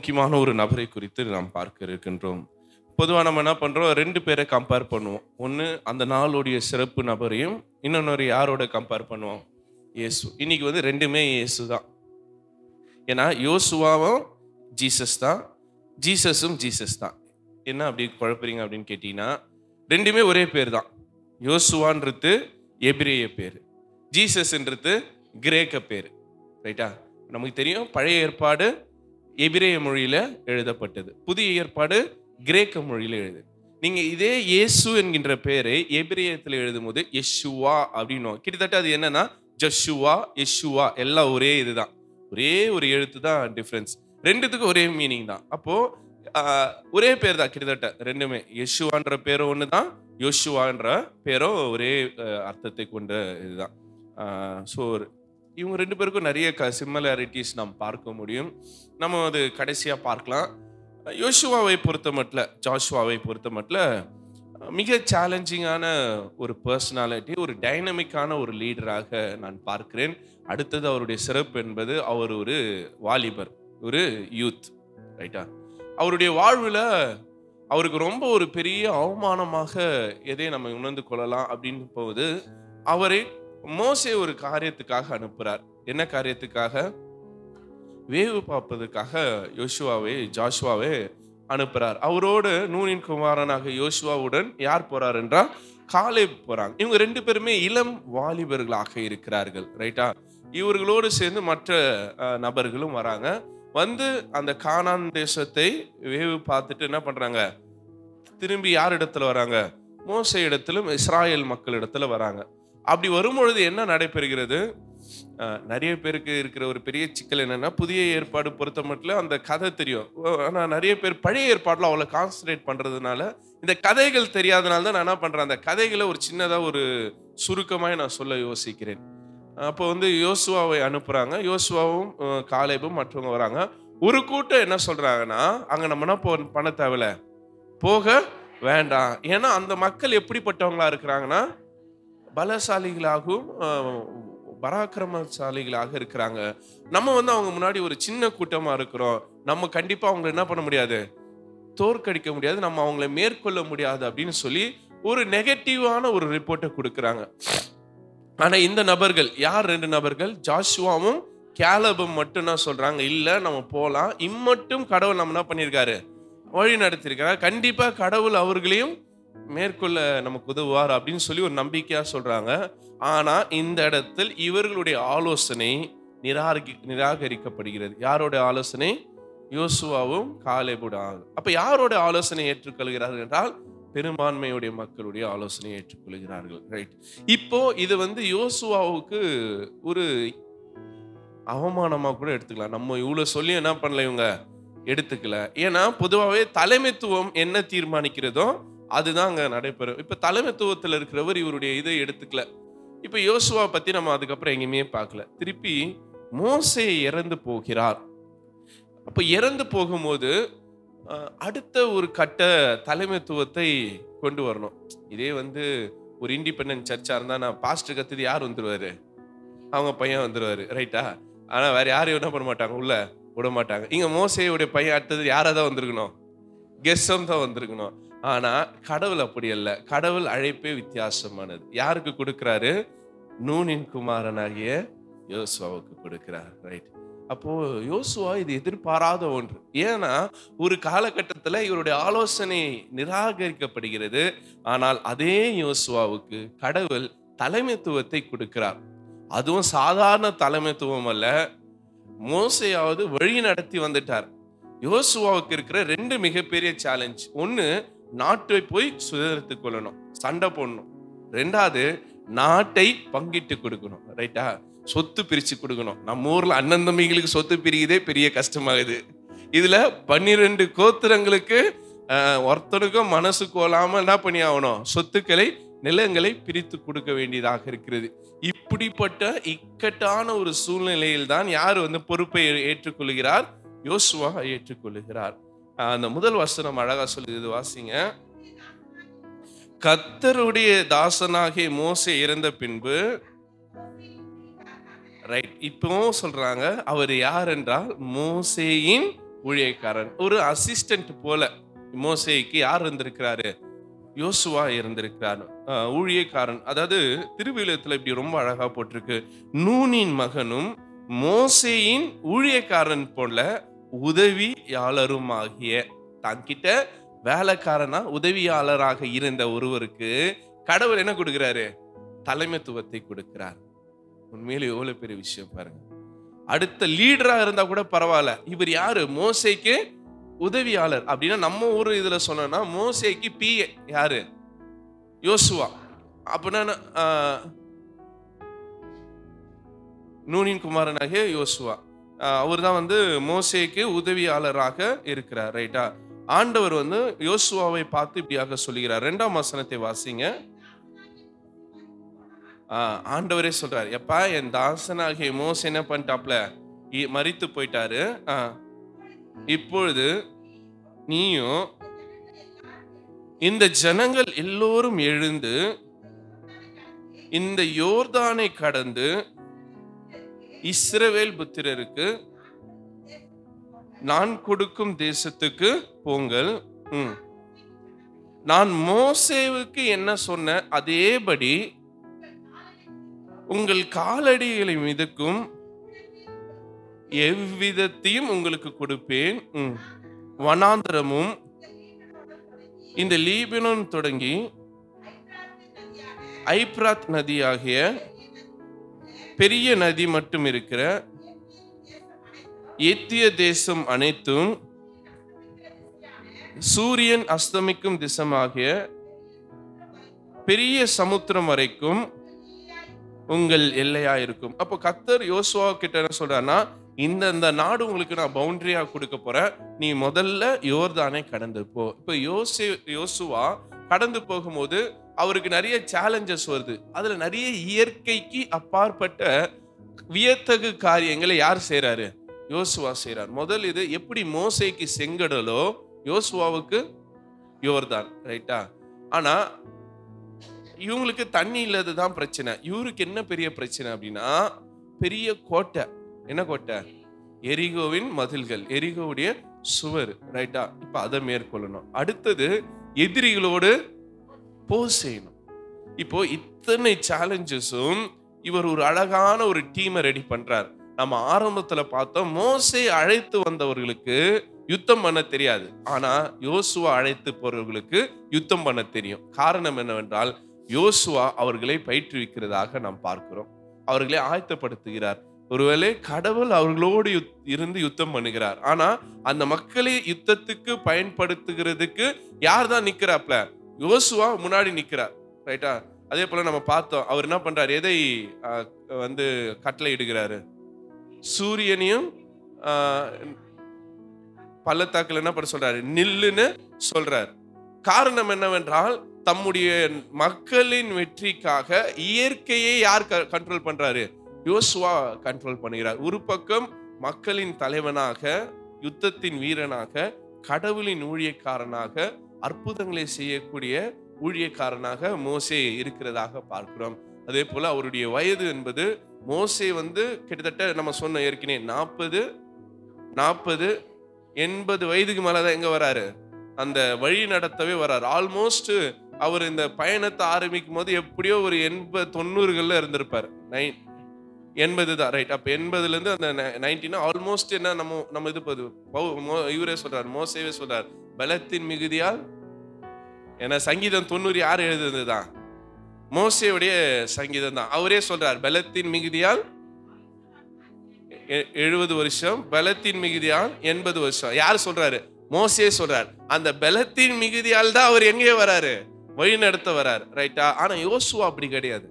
முக்கியமான ஒரு நபரை குறித்து நாம் பார்க்க இருக்கின்றோம். பொதுவாக நம்ம என்ன பண்ணுறோம், ரெண்டு பேரை கம்பேர் பண்ணுவோம். ஒன்று அந்த நாளுடைய சிறப்பு நபரையும், இன்னொன்று யாரோட கம்பேர் பண்ணுவோம், இயேசு. இன்னைக்கு வந்து ரெண்டுமே இயேசு தான். ஏன்னா யோசுவாவும் ஜீசஸ் தான், ஜீசஸும் ஜீசஸ் தான். என்ன அப்படி குழப்பறீங்க அப்படின்னு கேட்டிங்கன்னா, ரெண்டுமே ஒரே பேர் தான். யோசுவான்றது எபிரேய பேர், ஜீசஸ்ன்றது கிரேக்க பேர். ரைட்டா? நமக்கு தெரியும் பழைய ஏற்பாடு எபிரேய மொழியில எழுதப்பட்டது, புதிய ஏற்பாடு கிரேக்க மொழியில எழுது. நீங்க இதே இயேசு என்கின்ற பேரை எபிரேயத்தில் எழுதும் போது யெஷுவா அப்படின்னு, கிட்டத்தட்ட அது என்னன்னா ஜஷுவா யெஷுவா எல்லாம் ஒரே இதுதான், ஒரே ஒரு எழுத்து தான் டிஃபரன்ஸ். ரெண்டுத்துக்கும் ஒரே மீனிங் தான். அப்போ ஒரே பேர் தான் கிட்டத்தட்ட ரெண்டுமே. யெஷுவான்ற பேரும் ஒன்று தான், யோசுவான்ற பேரும் ஒரே அர்த்தத்தை கொண்ட இதுதான். ஸோ இவங்க ரெண்டு பேருக்கும் நிறைய சிமிலாரிட்டிஸ் நாம் பார்க்க முடியும். நம்ம அது கடைசியாக பார்க்கலாம். யோசுவாவை பொறுத்த மட்டும், ஜாஷுவாவை பொறுத்த மட்டும் மிக சேலஞ்சிங்கான ஒரு பர்சனாலிட்டி, ஒரு டைனமிக்கான ஒரு லீடராக நான் பார்க்கிறேன். அடுத்தது அவருடைய சிறப்பு என்பது அவர் ஒரு வாலிபர், ஒரு யூத். ரைட்டா? அவருடைய வாழ்வில் அவருக்கு ரொம்ப ஒரு பெரிய அவமானமாக எதை நம்ம உணர்ந்து கொள்ளலாம் அப்படின்னு போது, அவரை மோசே ஒரு காரியத்துக்காக அனுப்புறார். என்ன காரியத்துக்காக? வேவு பார்ப்பதற்காக ஜாஷுவாவை அனுப்புறார். அவரோடு நூனின் குமாரனாக யோசுவாவுடன் யார் போறார் என்றால் காலேப் போறாங்க. இவங்க ரெண்டு பேருமே இளம் வாலிபர்களாக இருக்கிறார்கள். ரைட்டா? இவர்களோடு சேர்ந்து மற்ற நபர்களும் வராங்க. வந்து அந்த கானான் தேசத்தை வேவு பார்த்துட்டு என்ன பண்றாங்க, திரும்பி யார் இடத்துல வராங்க, மோசே இடத்திலும் இஸ்ராயேல் மக்கள் இடத்துல வராங்க. அப்படி வரும்பொழுது என்ன நடைபெறுகிறது, நிறைய பேருக்கு இருக்கிற ஒரு பெரிய சிக்கல் என்னன்னா, புதிய ஏற்பாடு பொறுத்த மட்டும் அந்த கதை தெரியும், ஆனால் நிறைய பேர் பழைய ஏற்பாட்டில் அவ்வளோ கான்சன்ட்ரேட் பண்ணுறதுனால இந்த கதைகள் தெரியாதனால தான் நான் என்ன பண்ணுறேன், அந்த கதைகளை ஒரு சின்னதாக ஒரு சுருக்கமாக நான் சொல்ல யோசிக்கிறேன். அப்போ வந்து யோசுவாவை அனுப்புகிறாங்க. யோசுவாவும் காலேபும் மற்றவங்க வராங்க. ஒரு கூட்டம் என்ன சொல்கிறாங்கன்னா, அங்கே நம்ம என்ன பண்ண தேவையில்ல, போக வேண்டாம். ஏன்னா அந்த மக்கள் எப்படிப்பட்டவங்களா இருக்கிறாங்கன்னா, பலசாலிகளாகவும் பராக்கிரமசாலிகளாக இருக்கிறாங்க. நம்ம வந்து அவங்க முன்னாடி ஒரு சின்ன கூட்டமா இருக்கிறோம், நம்ம கண்டிப்பா அவங்களை என்ன பண்ண முடியாது, தோற்கடிக்க முடியாது, நம்ம அவங்களை மேற்கொள்ள முடியாது அப்படின்னு சொல்லி ஒரு நெகட்டிவான ஒரு ரிப்போர்ட்டை கொடுக்குறாங்க. ஆனா இந்த நபர்கள் யார், ரெண்டு நபர்கள், ஜாஷுவாவும் காலேபும் மட்டும் என்ன சொல்றாங்க, இல்ல நம்ம போலாம், இம்மட்டும் கடவுள் நம்ம என்ன பண்ணியிருக்காரு, வழி நடத்திருக்கிறார், கண்டிப்பா கடவுள் அவர்களையும் மேற்கொள்ள நமக்கு உதவுவார் அப்படின்னு சொல்லி ஒரு நம்பிக்கையா சொல்றாங்க. ஆனா இந்த இடத்தில் இவர்களுடைய ஆலோசனை நிராகரிக்கப்படுகிறது. யாரோட ஆலோசனை? யோசுவாவும் காலேபுடைய. அப்ப யாரோட ஆலோசனை ஏற்றுக்கொள்கிறார்கள் என்றால் பெரும்பான்மையுடைய மக்களுடைய ஆலோசனை ஏற்றுக்கொள்கிறார்கள். ரைட்? இப்போ இது வந்து யோசுவாவுக்கு ஒரு அவமானமா கூட எடுத்துக்கலாம். நம்ம இவ்வளவு சொல்லி என்ன பண்ணல, இவங்க எடுத்துக்கல. ஏன்னா பொதுவாகவே தலைமைத்துவம் என்ன தீர்மானிக்கிறதோ அதுதான் அங்க நடைபெறும். இப்ப தலைமைத்துவத்தில் இருக்கிறவர் இவருடைய இதை எடுத்துக்கல. இப்ப யோசுவா பத்தி நம்ம அதுக்கப்புறம் எங்கேயுமே பார்க்கல. திருப்பி மோசே இறந்து போகிறார். அப்ப இறந்து போகும்போது அடுத்த ஒரு கட்ட தலைமைத்துவத்தை கொண்டு வரணும். இதே வந்து ஒரு இண்டிபெண்டன்ட் சர்ச்சா இருந்தா, நான் பாஸ்டர் கத்துது யார் வந்துருவாரு, அவங்க பையன் வந்துருவாரு. ரைட்டா? ஆனா வேற யாரையும் என்ன பண்ண மாட்டாங்க, உள்ள விட மாட்டாங்க. இங்க மோசேயுடைய பையன் அடுத்தது யாராதான் வந்திருக்கணும், கெஸ்ஸம் தான் வந்திருக்கணும். ஆனா கடவுள் அப்படி அல்ல. கடவுள் அழைப்பே வித்தியாசமானது. யாருக்கு கொடுக்கிறாரு? நூனின் குமாரனாகிய யோசுவாவுக்கு கொடுக்கிறார். ரைட்? அப்போ யோசுவா இது எதிர்பாராத ஒன்று. ஏன்னா ஒரு காலகட்டத்தில் இவருடைய ஆலோசனை நிராகரிக்கப்படுகிறது. ஆனால் அதே யோசுவாவுக்கு கடவுள் தலைமைத்துவத்தை கொடுக்கிறார். அதுவும் சாதாரண தலைமைத்துவம் அல்ல. மோசேயாவது வழி நடத்தி வந்துட்டார். யோசுவாவுக்கு இருக்கிற ரெண்டு மிகப்பெரிய சேலஞ்ச், ஒன்னு நாட்டை போய் சுதந்திரத்துக் கொள்ளணும், சண்டை போடணும். ரெண்டாவது நாட்டை பங்கிட்டு கொடுக்கணும். ரைட்டா? சொத்து பிரிச்சு கொடுக்கணும். நம்ம ஊர்ல அண்ணன் தம்பிகளுக்கு சொத்து பிரிக்கிறதே பெரிய கஷ்டமாகுது. இதுல 12 கோத்திரங்களுக்கு ஒருத்தனுக்கும் மனசு கோலாம என்ன பண்ணி ஆகணும், சொத்துக்களை, நிலங்களை பிரித்து கொடுக்க வேண்டியதாக இருக்கிறது. இப்படிப்பட்ட இக்கட்டான ஒரு சூழ்நிலையில் தான் யார் வந்து பொறுப்பை ஏற்றுக்கொள்கிறார்? யோசுவா ஏற்றுக்கொள்கிறார். அந்த முதல் வசனம் அழகா சொல்லுது, வாசிங்க. கர்த்தருடைய தாசனாகிய மோசே இறந்த பின்பு, ரைட், இப்போ சொல்றாங்க அவர் யார் என்றால் மோசேயின் ஊழியக்காரன். ஒரு அசிஸ்டன்ட் போல மோசேக்கு யார் இருந்திருக்கிறாரு? யோசுவா இருந்திருக்கிறார். ஊழியக்காரன். அதாவது திருவிழத்துல இப்படி ரொம்ப அழகா போட்டிருக்கு, நூனின் மகனும் மோசேயின் ஊழியக்காரன் போல உதவியாளருமாகிய. தன்கிட்ட வேலைக்காரனா உதவியாளராக இருந்த ஒருவருக்கு கடவுள் என்ன கொடுக்கிறாரு? தலைமைத்துவத்தை கொடுக்கிறார். உண்மையிலே எவ்வளவு பெரிய விஷயம் பாருங்க. அடுத்த லீடரா இருந்தா கூட பரவாயில்ல, இவர் யாரு? மோசேக்கு உதவியாளர். அப்படின்னா நம்ம ஊர் இதுல சொன்னா மோசேக்கு பிஏ யாரு? யோசுவா. அப்படின்னா நூனின் குமாரனாகிய யோசுவா அவர் தான் மோசேக்கு உதவியாளராக இருக்கிறார். ரைட்டா? ஆண்டவர் யோசுவாவை பார்த்து இப்படியாக சொல்லுகிறார். 2ஆம் வசனத்தை வாசிங்க. ஆண்டவரே சொல்றார், எப்பா என் தாசனாகிய மோசே என்ன பண்ணிட்டாப்ல? மரித்து போயிட்டாரு. இப்பொழுது நீயும் இந்த ஜனங்கள் எல்லோரும் எழுந்து இந்த யோர்தானை கடந்து இஸ்ரவேல் புத்திரருக்கு நான் கொடுக்கும் தேசத்துக்கு போங்கள். நான் மோசேவுக்கு என்ன சொன்ன அதேபடி உங்கள் காலடிகளை மிதக்கும் எவ்விதத்தையும் உங்களுக்கு கொடுப்பேன். வனாந்தரமும் இந்த லீபனோன் தொடங்கி ஐப்ராத் நதியாகிய பெரிய நதி மட்டும் இருக்கிற எத்திய தேசம் அனைத்தும் சூரியன் அஸ்தமிக்கும் திசமாகிய பெரிய சமுத்திரம் வரைக்கும் உங்கள் எல்லையா இருக்கும். அப்போ கர்த்தர் யோசுவா கிட்ட என்ன சொல்றாருன்னா, இந்த நாடு உங்களுக்கு நான் பவுண்டரியா கொடுக்க போறேன், நீ முதல்ல யோர்தானை கடந்து போ. இப்ப யோசுவா கடந்து போகும்போது அவருக்கு நிறைய சேலஞ்சஸ் வருது. அதுல நிறைய இயற்கைக்கு அப்பாற்பட்ட வியத்தகு காரியங்களை யார் செய்யறாரு? யோசுவா செய்யறார். முதல் இது எப்படி மோசேக்கு செங்கடலோ யோசுவாவுக்கு யோர்தான். ரைட்டா? ஆனா இவங்களுக்கு தண்ணி இல்லாததான் பிரச்சனை. இவருக்கு என்ன பெரிய பிரச்சனை அப்படின்னா, பெரிய கோட்டை. என்ன கோட்டை? எரிகோவின் மதில்கள், எரிகோவுடைய சுவர். ரைட்டா? இப்ப அதை மேற்கொள்ளணும். அடுத்தது எதிரிகளோடு போர் செய்யணும். இப்போ இத்தனை சேலஞ்சஸும் இவர் ஒரு அழகான ஒரு டீமை ரெடி பண்றார். நம்ம ஆரம்பத்துல பார்த்தோம், மோசே அழைத்து வந்தவர்களுக்கு யுத்தம் பண்ண தெரியாது, ஆனா யோசுவா அழைத்து போறவர்களுக்கு யுத்தம் பண்ண தெரியும். காரணம் என்னவென்றால், யோசுவா அவர்களை பயிற்றுவிக்கிறதாக நாம் பார்க்கிறோம். அவர்களை ஆயத்தப்படுத்துகிறார். ஒருவேளை கடவுள் அவர்களோடு இருந்து யுத்தம் பண்ணுகிறார், ஆனா அந்த மக்களை யுத்தத்துக்கு பயன்படுத்துகிறதுக்கு யார் தான் நிக்கிறாப்ல? யோசுவா முன்னாடி நிக்கிறார். ரைட்டா? அதே போல நம்ம பார்த்தோம், அவர் என்ன பண்றாரு? எதை கட்டளை இடுகிறாரு? சூரியனையும் பள்ளத்தாக்குல என்ன பண்ண சொல்றாரு? நில்லுன்னு சொல்றாரு. காரணம் என்னவென்றால், தம்முடைய மக்களின் வெற்றிக்காக இயற்கையை யார் கண்ட்ரோல் பண்றாரு? யோசுவா கண்ட்ரோல் பண்ணுகிறார். ஒரு பக்கம் மக்களின் தலைவனாக, யுத்தத்தின் வீரனாக, கடவுளின் ஊழியக்காரனாக, அற்புதங்களை செய்யக்கூடிய ஊழியக்காரனாக மோசே இருக்கிறதாக பார்க்கிறோம். அதே போல அவருடைய வயது என்பது, மோசே கிட்டத்தட்ட நம்ம சொன்ன ஏற்கனவே 40 80 வயதுக்கு மேலதான் எங்க வராரு? அந்த வழி நடத்தவே வராரு. ஆல்மோஸ்ட் அவர் இந்த பயணத்தை ஆரம்பிக்கும் போது எப்படியோ ஒரு 80-90 இருந்திருப்பார். 80 தான். ரைட்? அப்ப 80ல இருந்து அந்த 90 ஆல்மோஸ்ட் என்ன நம்ம இது இவரே சொல்றாரு, மோசேவே சொல்றாரு, பலத்தின் மிகுதியால். ஏன்னா சங்கீதம் 90 யார் எழுதுதான்? மோசேவுடைய சங்கீதம் தான். அவரே சொல்றார், பலத்தின் மிகுதியால் 70 வருஷம், பலத்தின் மிகுதியால் 80 வருஷம். யார் சொல்றாரு? மோசே சொல்றார். அந்த பலத்தின் மிகுதியால் தான் அவர் எங்கே வராரு? வழி நடத்த வராரு. ரைட்டா? ஆனா யோசுவா அப்படி கிடையாது.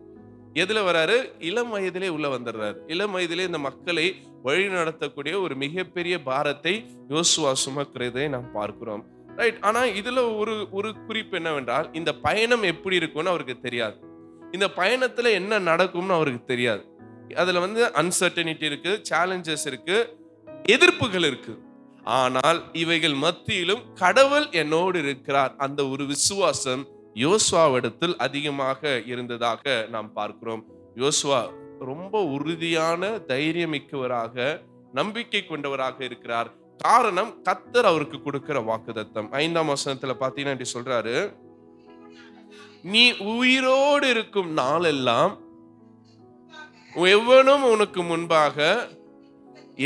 எதுல வராரு? இளம் வயதிலே உள்ள வந்துடுறாரு. இளம் வயதிலே இந்த மக்களை வழி நடத்தக்கூடிய ஒரு மிகப்பெரிய பாரத்தை யோசுவா சுமக்கிறதை நாம் பார்க்கிறோம். ரைட்? ஆனா இதுல ஒரு குறிப்பு என்னவென்றால், இந்த பயணம் எப்படி இருக்கும்னு அவருக்கு தெரியாது. இந்த பயணத்துல என்ன நடக்கும்னு அவருக்கு தெரியாது. அதுல அன்சர்டனிட்டி இருக்கு, சேலஞ்சஸ் இருக்கு, எதிர்ப்புகள் இருக்கு. ஆனால் இவைகள் மத்தியிலும் கடவுள் என்னோடு இருக்கிறார், அந்த ஒரு விசுவாசம் யோசுவாவிடத்தில் அதிகமாக இருந்ததாக நாம் பார்க்கிறோம். யோசுவா ரொம்ப உறுதியான தைரியமிக்கவராக, நம்பிக்கை கொண்டவராக இருக்கிறார். காரணம் கர்த்தர் அவருக்கு கொடுக்கிற வாக்குத்தத்தம். 5ஆம் வசனத்துல பாத்தீங்கன்னா இப்படி சொல்றாரு, நீ உயிரோடு இருக்கும் நாளெல்லாம் எவனும் உனக்கு முன்பாக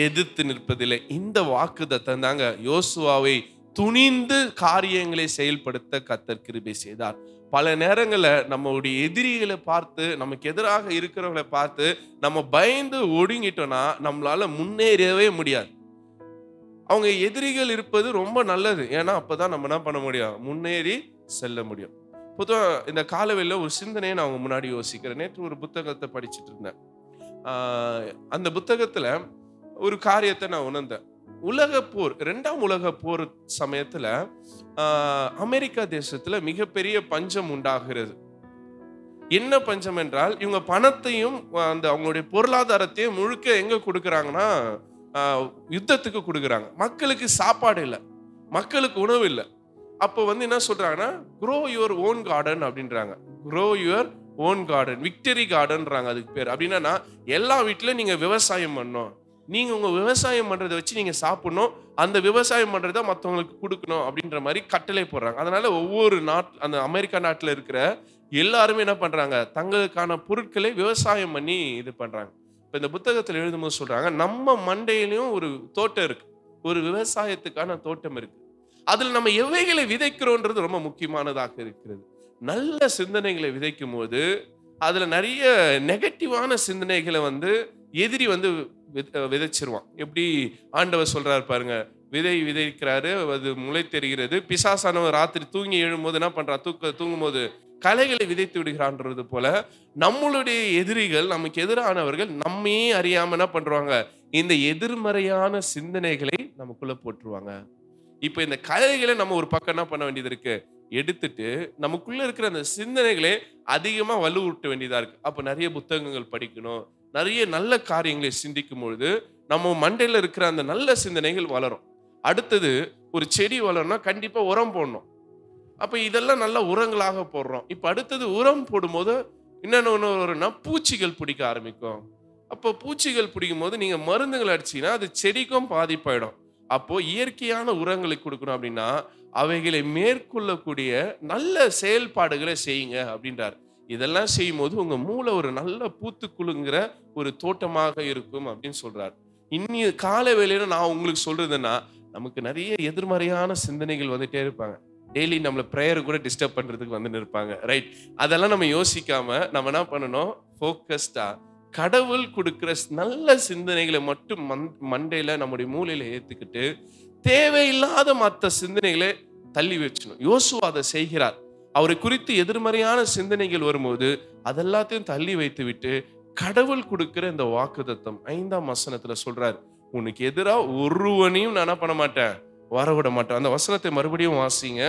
எதிர்த்து நிற்பதில்லை. இந்த வாக்குத்தத்தம் தாங்க யோசுவாவை துணிந்து காரியங்களை செயல்படுத்த கர்த்தர் கிருபை செய்தார். பல நேரங்கள்ல நம்மளுடைய எதிரிகளை பார்த்து, நமக்கு எதிராக இருக்கிறவங்களை பார்த்து நம்ம பயந்து ஒடுங்கிட்டோம்னா நம்மளால முன்னேறவே முடியாது. அவங்க எதிரிகள் இருப்பது ரொம்ப நல்லது. ஏன்னா அப்பதான் நம்ம என்ன பண்ண முடியும், முன்னேறி செல்ல முடியும். பொதுவா இந்த காலவெளியில ஒரு சிந்தனையை நான் அவங்க முன்னாடி யோசிக்கிறேன். நேற்று ஒரு புத்தகத்தை படிச்சுட்டு இருந்தேன். அந்த புத்தகத்துல ஒரு காரியத்தை நான் உணர்ந்தேன். உலக போர், 2ஆம் உலக போர் சமயத்துல அமெரிக்கா தேசத்துல மிகப்பெரிய பஞ்சம் உண்டாகிறது. என்ன பஞ்சம் என்றால், இவங்க பணத்தையும் அந்த அவங்களுடைய பொருளாதாரத்தையும் முழுக்க எங்க கொடுக்கறாங்கன்னா யுத்தத்துக்கு கொடுக்கறாங்க. மக்களுக்கு சாப்பாடு இல்லை, மக்களுக்கு உணவு இல்லை. அப்போ என்ன சொல்றாங்கன்னா, grow your own garden அப்படின்றாங்க. grow your own garden, victory கார்டன்றாங்க அதுக்கு பேர். அப்படின்னா எல்லா வீட்டிலும் நீங்க விவசாயம் பண்ணணும், நீங்க உங்க விவசாயம் பண்றதை வச்சு நீங்க சாப்பிடணும், அந்த விவசாயம் பண்றதை மற்றவங்களுக்கு கொடுக்கணும் அப்படின்ற மாதிரி கட்டளை போடுறாங்க. அதனால ஒவ்வொரு அந்த அமெரிக்கா நாட்டில் இருக்கிற எல்லாருமே என்ன பண்றாங்க, தங்களுக்கான பொருட்களை விவசாயம் பண்ணி இது பண்றாங்க. இப்ப இந்த புத்தகத்தில் எழுதும்போது சொல்றாங்க, நம்ம மண்டையிலையும் ஒரு தோட்டம் இருக்கு, ஒரு விவசாயத்துக்கான தோட்டம் இருக்கு. அதுல நம்ம எவைகளை விதைக்கிறோன்றது ரொம்ப முக்கியமானதாக இருக்கிறது. நல்ல சிந்தனைகளை விதைக்கும் போது அதுல நிறைய நெகட்டிவான சிந்தனைகளை எதிரி விதைச்சிருவான். எப்படி ஆண்டவர் சொல்றாரு பாருங்க, விதை விதைக்கிறாரு, அது முளை தெரிகிறது, பிசாசானவன் ராத்திரி தூங்கி எழும்போது என்ன பண்றான், தூங்கும் போது களைகளை விதைத்து விடுகிறான்றது போல நம்மளுடைய எதிரிகள், நமக்கு எதிரானவர்கள் நம்மையே அறியாம என்ன பண்றாங்க, இந்த எதிர்மறையான சிந்தனைகளை நமக்குள்ள போட்டுருவாங்க. இப்ப இந்த கலைகளை நம்ம ஒரு பக்கம் என்ன பண்ண வேண்டியது இருக்கு, எடுத்துட்டு நமக்குள்ள இருக்கிற அந்த சிந்தனைகளை அதிகமா வலுவூட்ட வேண்டியதா இருக்கு. அப்ப நிறைய புத்தகங்கள் படிக்கணும், நிறைய நல்ல காரியங்களை சிந்திக்கும் பொழுது நம்ம மண்டையில இருக்கிற அந்த நல்ல சிந்தனைகள் வளரும். அடுத்தது, ஒரு செடி வளரணும்னா கண்டிப்பா உரம் போடணும். அப்ப இதெல்லாம் நல்ல உரங்களாக போடுறோம். இப்ப அடுத்தது உரம் போடும்போது இன்னொன்னு பூச்சிகள் பிடிக்க ஆரம்பிக்கும். அப்போ பூச்சிகள் பிடிக்கும் போது நீங்க மருந்துகள் அடிச்சீங்கன்னா அது செடிக்கும் பாதிப்பாயிடும். அப்போ இயற்கையான உரங்களை கொடுக்கணும் அப்படின்னா அவைகளை மேற்கொள்ளக்கூடிய நல்ல செயல்பாடுகளை செய்யுங்க அப்படின்றார். இதெல்லாம் செய்யும் போது உங்க மூளை ஒரு நல்ல பூத்துக்குழுங்கிற ஒரு தோட்டமாக இருக்கும் அப்படின்னு சொல்றார். இன்னி கால வேளையில நான் உங்களுக்கு சொல்றதுன்னா, நமக்கு நிறைய எதிர்மறையான சிந்தனைகள் வந்துட்டே இருப்பாங்க. டெய்லி நம்மள பிரேயர் கூட டிஸ்டர்ப் பண்றதுக்கு வந்து இருப்பாங்க, ரைட்? அதெல்லாம் நம்ம யோசிக்காம நம்ம என்ன பண்ணணும், ஃபோக்கஸ்டா கடவுள் கொடுக்கிற நல்ல சிந்தனைகளை மட்டும் மண்டையில நம்முடைய மூளையில ஏத்துக்கிட்டு தேவையில்லாத மற்ற சிந்தனைகளை தள்ளி வச்சணும். யோசுவா அதை செய்கிறார். அவரை குறித்து எதிர்மறையான சிந்தனைகள் வரும்போது அதெல்லாத்தையும் தள்ளி வைத்து விட்டு கடவுள் கொடுக்கிற இந்த வாக்குத்தத்தம் 5ஆம் வசனத்துல சொல்றார், உனக்கு எதிராக ஒருவனையும் நான் என்ன பண்ண மாட்டேன், வரவிட மாட்டேன். அந்த வசனத்தை மறுபடியும் வாசிங்க.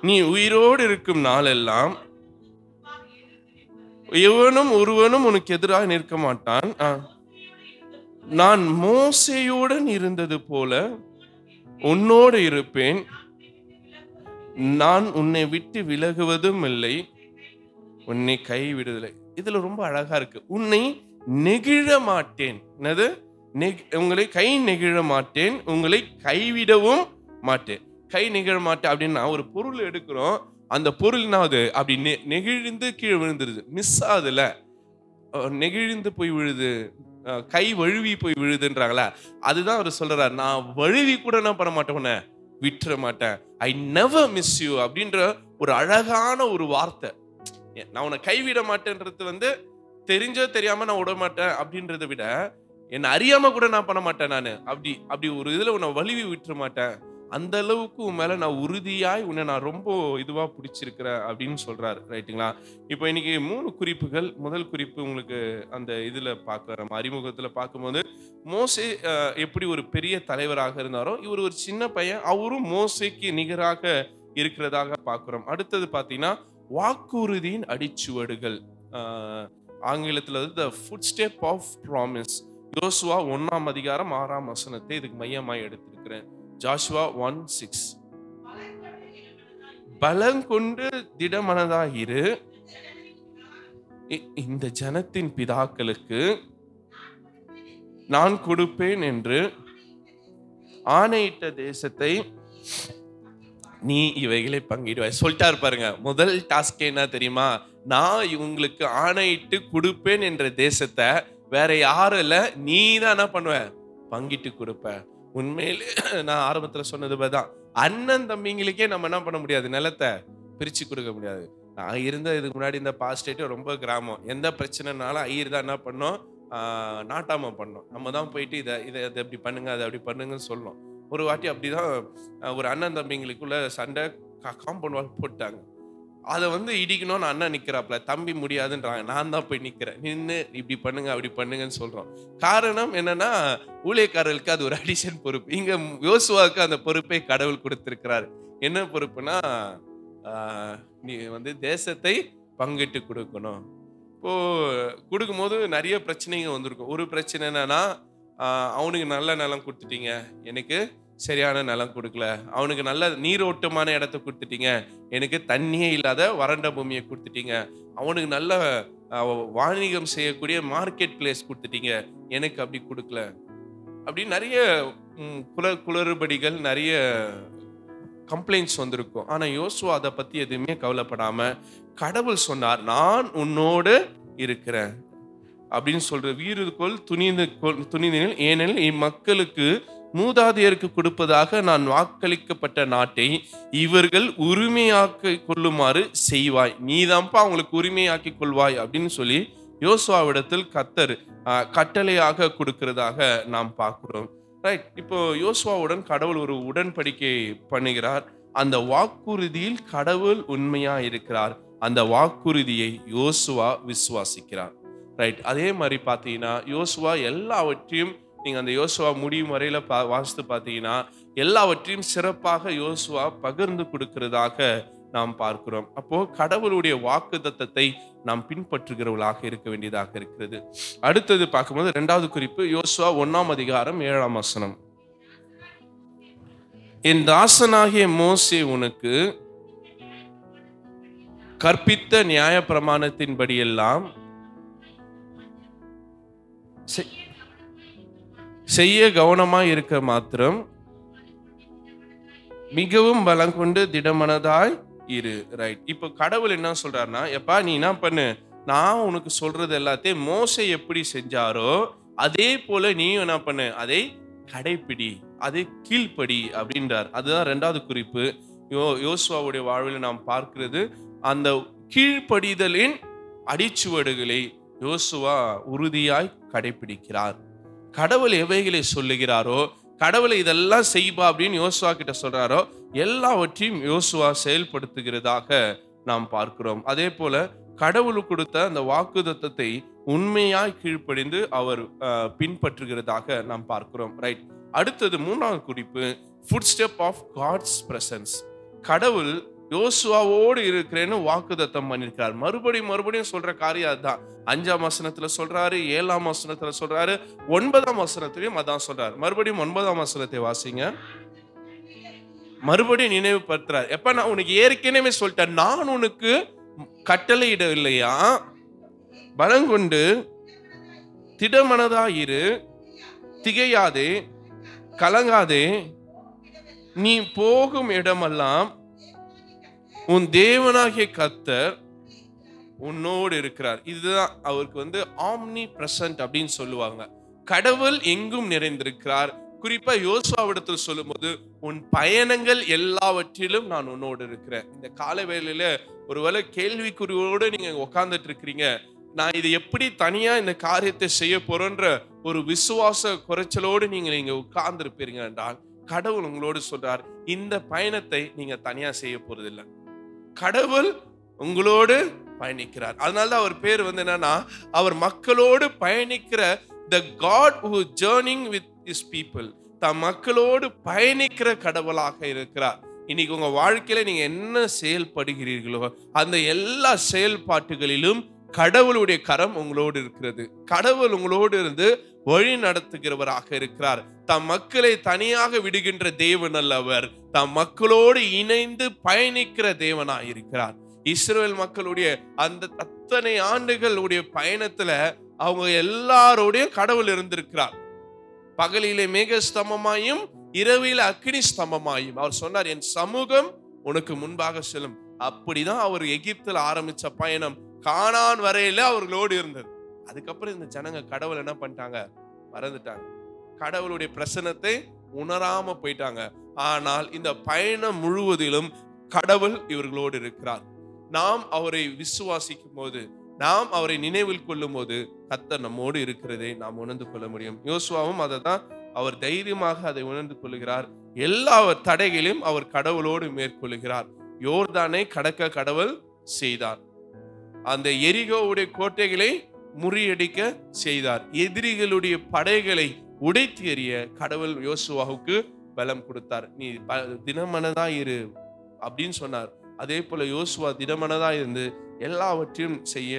நீ உயிரோடு இருக்கும் நாளெல்லாம் எவனும் ஒருவனும் உனக்கு எதிராக நிற்க மாட்டான். நான் மோசேயுடன் இருந்தது போல உன்னோடு இருப்பேன், நான் உன்னை விட்டு விலகுவதும் இல்லை, உன்னை கைவிடுதலை. இதுல ரொம்ப அழகா இருக்கு, உன்னை நெகிழ மாட்டேன். என்னது? உங்களை கை நெகிழ மாட்டேன், உங்களை கைவிடவும் மாட்டேன். கை நெகிழ மாட்டேன் அப்படின்னா ஒரு பொருள் எடுக்கிறோம், அந்த பொருள்னாவது அப்படி நெகிழ்ந்து கீழே விழுந்துருது, மிஸ் ஆகுதுல, நெகிழ்ந்து போய் விழுது, கை வழுவி போய் விழுதுன்றாங்களா, அதுதான் அவர் சொல்றாரு, நான் வழுவி கூட என்ன பண்ண மாட்டேன், உன்னை விட்டுற மாட்டேன், ஐ நெவர் மிஸ் யூ அப்படின்ற ஒரு அழகான ஒரு வார்த்தை. நான் உன்னை கைவிட மாட்டேன்றது தெரிஞ்சோ தெரியாம நான் விட மாட்டேன் அப்படின்றத விட, என்னை அறியாம கூட நான் பண்ண மாட்டேன், நான் அப்படி ஒரு இதுல உன்னை வழுவி விட்டுற மாட்டேன், அந்த அளவுக்கு உன் மேல நான் உறுதியாய் உன்னை நான் ரொம்ப இதுவா பிடிச்சிருக்கிறேன் அப்படின்னு சொல்றாரு, ரைட்டுங்களா? இப்போ இன்னைக்கு 3 குறிப்புகள். முதல் குறிப்பு உங்களுக்கு அந்த இதுல பார்க்குற அறிமுகத்துல பார்க்கும்போது, மோசே எப்படி ஒரு பெரிய தலைவராக இருந்தாரோ, இவர் ஒரு சின்ன பையன், அவரும் மோசேக்கு நிகராக இருக்கிறதாக பார்க்கிறோம். அடுத்தது பார்த்தீங்கன்னா வாக்குறுதியின் அடிச்சுவடுகள், ஆங்கிலத்தில் the foot step of promise. யோசுவா 1ஆம் அதிகாரம் 6ஆம் வசனத்தை இதுக்கு மையமாய் எடுத்திருக்கிறேன். ஜாஷுவா 1:6, பலங்கொண்டு திடமனதாயிரு, இந்த ஜனத்தின் பிதாக்களுக்கு நான் கொடுப்பேன் என்று ஆணையிட்ட தேசத்தை நீ இவைகளை பங்கிடுவாய் சொல்லிட்டாரு பாருங்க. முதல் டாஸ்க் என்ன தெரியுமா? நான் இவங்களுக்கு ஆணையிட்டு கொடுப்பேன் என்ற தேசத்தை வேற யாரும் இல்ல, நீ தான் என்ன பண்ணுவ? பங்கிட்டு கொடுப்ப. உண்மையிலே நான் ஆரம்பத்துல சொன்னது தான், அண்ணன் தம்பிங்களுக்கே நம்ம என்ன பண்ண முடியாது, நிலத்தை பிரிச்சு கொடுக்க முடியாது. நான் இருந்த இதுக்கு முன்னாடி இந்த பாஸ்டேட் ரொம்ப கிராமம். எந்த பிரச்சனைனாலும் ஐயர் தான் என்ன பண்ணோம், நாட்டாம பண்ணோம். நம்ம தான் போயிட்டு இதை எப்படி பண்ணுங்க, அதை அப்படி பண்ணுங்கன்னு சொல்லணும். ஒரு வாட்டி அப்படிதான் ஒரு அண்ணன் தம்பிங்களுக்குள்ள சண்டை, காம்பவுண்ட் வால் போட்டாங்க. அதை இடிக்கணும்னு அண்ணன் நிக்கிறாப்ல, தம்பி முடியாதுன்றாங்க. நான் தான் போய் நிக்கிறேன், நின்று இப்படி பண்ணுங்க அப்படி பண்ணுங்கன்னு சொல்றோம். காரணம் என்னன்னா, ஊழியக்காரர்களுக்கு அது ஒரு அடிஷன் பொறுப்பு. இங்க யோசுவாவுக்கு அந்த பொறுப்பை கடவுள் கொடுத்திருக்கிறார். என்ன பொறுப்புனா, நீ தேசத்தை பங்கிட்டு கொடுக்கணும். இப்போ கொடுக்கும்போது நிறைய பிரச்சனைங்க வந்திருக்கும். ஒரு பிரச்சனை என்னன்னா, அவனுக்கு நல்ல நிலம் கொடுத்துட்டீங்க, எனக்கு சரியான நிலம் கொடுக்கல. அவனுக்கு நல்ல நீரோட்டமான இடத்த கொடுத்துட்டீங்க, எனக்கு தண்ணியே இல்லாத வறண்ட பூமியை கொடுத்துட்டீங்க. அவனுக்கு நல்ல வாணிகம் செய்யக்கூடிய மார்க்கெட் பிளேஸ் கொடுத்துட்டீங்க, எனக்கு அப்படி கொடுக்கல. அப்படி நிறைய குளறுபடிகள், நிறைய கம்ப்ளைண்ட்ஸ் வந்திருக்கும். ஆனா யோசுவா அதை பத்தி எதுவுமே கவலைப்படாம, கடவுள் சொன்னார், நான் உன்னோடு இருக்கிறேன் அப்படின்னு சொல்ற. வீரர்கள் துணிந்தினில், ஏனெனில் இம்மக்களுக்கு மூதாதையருக்கு கொடுப்பதாக நான் வாக்களிக்கப்பட்ட நாட்டை இவர்கள் உரிமையாக்கி கொள்ளுமாறு செய்வாய். நீதான்ப்பா அவங்களுக்கு உரிமையாக்கி கொள்வாய் அப்படின்னு சொல்லி யோசுவாவிடத்தில் கர்த்தர் கட்டளையாக கொடுக்கிறதாக நாம் பார்க்கிறோம். ரைட். இப்போ யோசுவாவுடன் கடவுள் ஒரு உடன்படிக்கை பண்ணுகிறார். அந்த வாக்குறுதியில் கடவுள் உண்மையா இருக்கிறார். அந்த வாக்குறுதியை யோசுவா விசுவாசிக்கிறார். ரைட். அதே மாதிரி பார்த்தீங்கன்னா, யோசுவா எல்லாவற்றையும், நீங்க அந்த யோசுவா முடியும் வரையில வாசித்து பார்த்தீங்கன்னா, எல்லாவற்றையும் சிறப்பாக யோசுவா பகிர்ந்து கொடுக்கிறதாக நாம் பார்க்கிறோம். அப்போ கடவுளுடைய வாக்குத்தத்தத்தை நாம் பின்பற்றுகிறவர்களாக இருக்க வேண்டியதாக இருக்கிறது. அடுத்தது பார்க்கும்போது 2வது குறிப்பு, யோசுவா 1ஆம் அதிகாரம் 7ஆம் வசனம். என் தாசனாகிய மோசே உனக்கு கற்பித்த நியாய பிரமாணத்தின்படி எல்லாம் செய்ய கவனமாய் இருக்க மாத்திரம் மிகவும் பலம் கொண்டு திடமனதாய் இரு. ரைட். இப்போ கடவுள் என்ன சொல்றாருன்னா, எப்பா நீ என்ன பண்ணு, நான் உனக்கு சொல்றது எல்லாத்தையும் மோசே எப்படி செஞ்சாரோ அதே போல நீயும் என்ன பண்ணு, அதை கடைப்பிடி, அதை கீழ்ப்படி அப்படின்றார். அதுதான் 2வது குறிப்பு. யோசுவாவுடைய வாழ்வில் நாம் பார்க்கிறது. அந்த கீழ்ப்படிதலின் அடிச்சுவடுகளை யோசுவா உறுதியாய் கடைபிடிக்கிறார். கடவுள் எவைகளை சொல்லுகிறாரோ, கடவுளை இதெல்லாம் செய்வா அப்படின்னு யோசுவா கிட்ட சொல்றாரோ, எல்லாவற்றையும் யோசுவா செயல்படுத்துகிறதாக நாம் பார்க்கிறோம். அதே போல கடவுள் கொடுத்த அந்த வாக்குத்தத்தத்தை உண்மையாய் கீழ்ப்படிந்து அவர் பின்பற்றுகிறதாக நாம் பார்க்கிறோம். ரைட். அடுத்தது 3வது குறிப்பு, food step of God's presence. கடவுள் யோசுவாவோடு இருக்கிறேன்னு வாக்குத்தத்தம் பண்ணிருக்கார். மறுபடியும் சொல்ற காரியம் அதுதான். 5ஆம் வசனத்துல சொல்றாரு, 7ஆம் வசனத்துல சொல்றாரு, 9ஆம் வசனத்திலையும் அதான் சொல்றாரு. மறுபடியும் 9ஆம் வசனத்தை வாசிங்க. மறுபடியும் நினைவுபடுத்துறார். எப்ப நான் உனக்கு ஏற்கனவே சொல்லிட்டேன், நான் உனக்கு கட்டளையிட இல்லையா, பலங்கொண்டு திடமனதாயிரு, திகையாதே, கலங்காதே, நீ போகும் இடமெல்லாம் உன் தேவனாகிய கர்த்தர் உன்னோடு இருக்கிறார். இதுதான் அவருக்கு ஆம்னி பிரசன்ட் அப்படின்னு சொல்லுவாங்க. கடவுள் எங்கும் நிறைந்திருக்கிறார். குறிப்பா யோசுவாவிடத்தில் சொல்லும்போது, உன் பயணங்கள் எல்லாவற்றிலும் நான் உன்னோடு இருக்கிறேன். இந்த காலை வேளையில ஒருவேளை கேள்விக்குறியோடு நீங்க உட்கார்ந்துட்டு இருக்கிறீங்க, நான் இது எப்படி தனியா இந்த காரியத்தை செய்ய போறேன்ற ஒரு விசுவாச குறைச்சலோடு நீங்க உட்கார்ந்து இருப்பீங்க என்றால், கடவுள் உங்களோடு சொல்றார், இந்த பயணத்தை நீங்க தனியா செய்ய போறதில்லை, கடவுள் உங்களோடு பயணிக்கிறார். அதனால அவர் பேர் என்னன்னா, அவர் மக்களோடு பயணிக்கிற the God who journeying with his people. தம் மக்களோடு பயணிக்கிற கடவுளாக இருக்கிறார். இன்னைக்கு உங்க வாழ்க்கையில நீங்க என்ன செயல்படுகிறீர்களோ அந்த எல்லா செயல்பாட்டுகளிலும் கடவுளுடைய கரம் உங்களோடு இருக்கிறது. கடவுள் உங்களோடு இருந்து வழி நடத்துகிறவராக இருக்கிறார். தம் மக்களை தனியாக விடுகின்ற தேவன் அல்லவர், தம் மக்களோடு இணைந்து பயணிக்கிற தேவனாய் இருக்கிறார். இஸ்ரவேல் மக்களுடைய அந்த அத்தனை ஆண்டுகளுடைய பயணத்துல அவங்க எல்லாரோடையும் கடவுள் இருந்திருக்கிறார். பகலிலே மேகஸ்தம்பமாயும் இரவில் அக்கினி ஸ்தம்பமாயும். அவர் சொன்னார், என் சமூகம் உனக்கு முன்பாக செல்லும். அப்படிதான் அவர் எகிப்தில் ஆரம்பிச்ச பயணம் கானான் வரையில அவர்களோடு இருந்தது. அதுக்கப்புறம் இந்த ஜனங்க கடவுள் என்ன பண்ணிட்டாங்க? மறந்துட்டாங்க. கடவுளுடைய பிரசன்னத்தை உணராம போயிட்டாங்க. ஆனால் இந்த பயணம் முழுவதிலும் கடவுள் இவர்களோடு இருக்கிறார். நாம் அவரை விசுவாசிக்கும் போது, நாம் அவரை நினைவில் கொள்ளும் போது கர்த்தர் நம்மோடு இருக்கிறதை நாம் உணர்ந்து கொள்ள முடியும். யோசுவாவும் அதை தான் அவர் தைரியமாக அதை உணர்ந்து கொள்கிறார். எல்லா தடைகளையும் அவர் கடவுளோடு மேற்கொள்கிறார். யோர்தானை கடக்க கடவுள் செய்தார். அந்த எரிகோவுடைய கோட்டைகளை முறியடிக்க செய்தார். எதிரிகளுடைய படைகளை உடைத்து எறிய கடவுள் யோசுவாவுக்கு பலம் கொடுத்தார். நீ திடமனதா இரு அப்படின்னு சொன்னார். அதே போல யோசுவா திடமனதா இருந்து எல்லாவற்றையும் செய்ய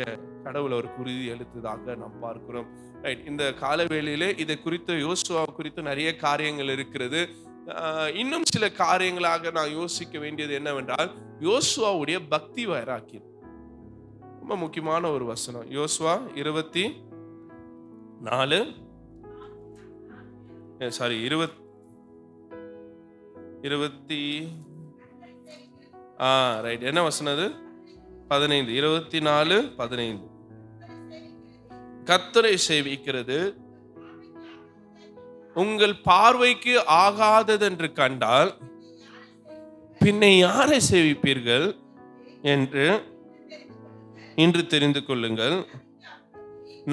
கடவுள் அவருக்கு உறுதி அளித்ததாக நாம் பார்க்கிறோம். ரைட், இந்த காலவேளையிலே இதை குறித்து யோசுவா குறித்து நிறைய காரியங்கள் இருக்கிறது. இன்னும் சில காரியங்களாக நான் யோசிக்க வேண்டியது என்னவென்றால், யோசுவாவுடைய பக்தி வைராக்கியம் ரொம்ப முக்கியமான ஒரு வசனம். யோசுவா 24 ரைட், என்ன வசனம் அது? 15, 24:15. கர்த்தரை சேவிக்கிறது உங்கள் பார்வைக்கு ஆகாதது என்று கண்டால் பின்னை யாரை சேவிப்பீர்கள் என்று இன்று தெரிந்து கொள்ளுங்கள்.